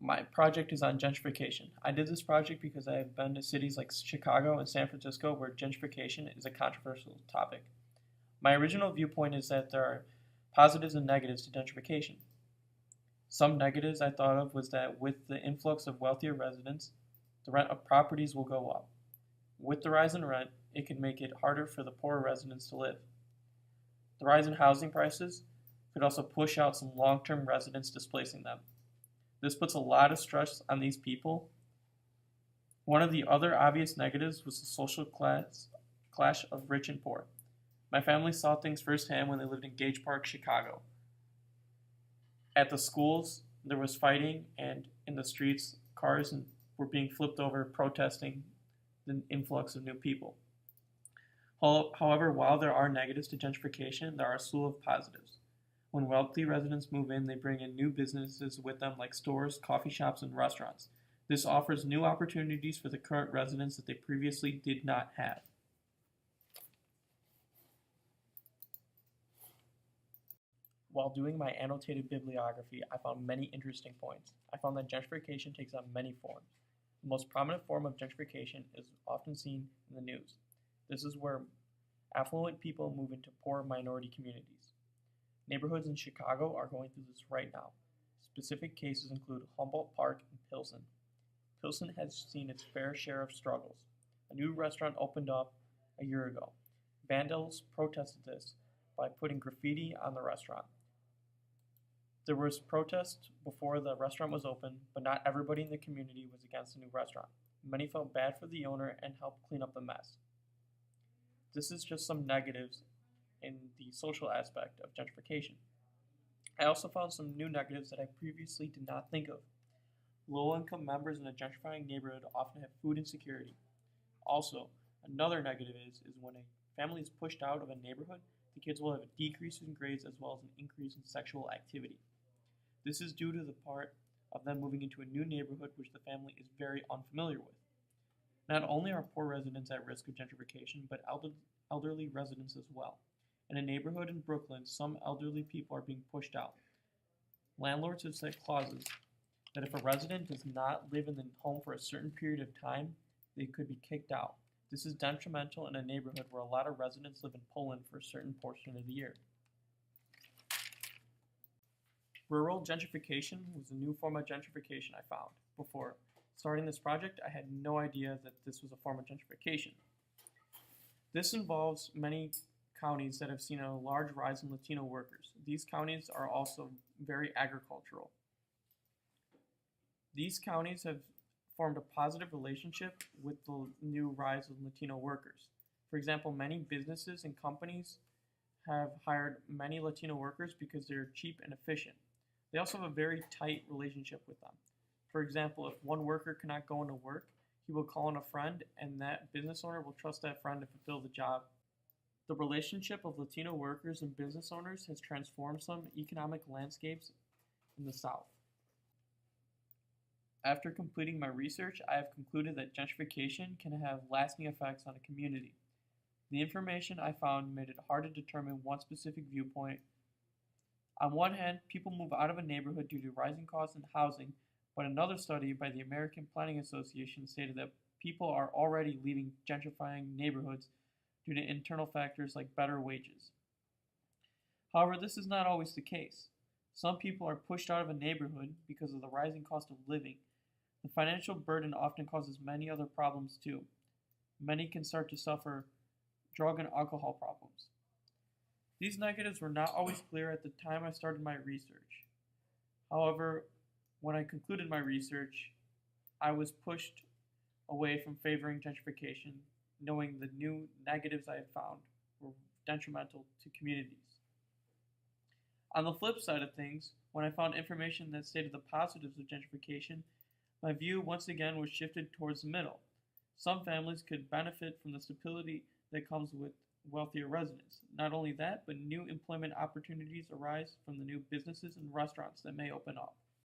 My project is on gentrification. I did this project because I have been to cities like Chicago and San Francisco where gentrification is a controversial topic. My original viewpoint is that there are positives and negatives to gentrification. Some negatives I thought of was that with the influx of wealthier residents, the rent of properties will go up. With the rise in rent, it could make it harder for the poorer residents to live. The rise in housing prices could also push out some long-term residents, displacing them. This puts a lot of stress on these people. One of the other obvious negatives was the social clash of rich and poor. My family saw things firsthand when they lived in Gage Park, Chicago. At the schools, there was fighting, and in the streets, cars were being flipped over, protesting the influx of new people. However, while there are negatives to gentrification, there are a slew of positives. When wealthy residents move in, they bring in new businesses with them, like stores, coffee shops, and restaurants. This offers new opportunities for the current residents that they previously did not have. While doing my annotated bibliography, I found many interesting points. I found that gentrification takes on many forms. The most prominent form of gentrification is often seen in the news. This is where affluent people move into poor minority communities. Neighborhoods in Chicago are going through this right now. Specific cases include Humboldt Park and Pilsen. Pilsen has seen its fair share of struggles. A new restaurant opened up a year ago. Vandals protested this by putting graffiti on the restaurant. There was protest before the restaurant was open, but not everybody in the community was against the new restaurant. Many felt bad for the owner and helped clean up the mess. This is just some negatives in the social aspect of gentrification. I also found some new negatives that I previously did not think of. Low-income members in a gentrifying neighborhood often have food insecurity. Also, another negative is when a family is pushed out of a neighborhood, the kids will have a decrease in grades as well as an increase in sexual activity. This is due to the part of them moving into a new neighborhood which the family is very unfamiliar with. Not only are poor residents at risk of gentrification, but elderly residents as well. In a neighborhood in Brooklyn, some elderly people are being pushed out. Landlords have set clauses that if a resident does not live in the home for a certain period of time, they could be kicked out. This is detrimental in a neighborhood where a lot of residents live in Poland for a certain portion of the year. Rural gentrification was a new form of gentrification I found. Before starting this project, I had no idea that this was a form of gentrification. This involves many counties that have seen a large rise in Latino workers. These counties are also very agricultural. These counties have formed a positive relationship with the new rise of Latino workers. For example, many businesses and companies have hired many Latino workers because they're cheap and efficient. They also have a very tight relationship with them. For example, if one worker cannot go into work, he will call in a friend, and that business owner will trust that friend to fulfill the job. The relationship of Latino workers and business owners has transformed some economic landscapes in the South. After completing my research, I have concluded that gentrification can have lasting effects on a community. The information I found made it hard to determine one specific viewpoint. On one hand, people move out of a neighborhood due to rising costs in housing, but another study by the American Planning Association stated that people are already leaving gentrifying neighborhoods due to internal factors like better wages. However, this is not always the case. Some people are pushed out of a neighborhood because of the rising cost of living. The financial burden often causes many other problems too. Many can start to suffer drug and alcohol problems. These negatives were not always clear at the time I started my research. However, when I concluded my research, I was pushed away from favoring gentrification, knowing the new negatives I had found were detrimental to communities. On the flip side of things, when I found information that stated the positives of gentrification, my view once again was shifted towards the middle. Some families could benefit from the stability that comes with wealthier residents. Not only that, but new employment opportunities arise from the new businesses and restaurants that may open up.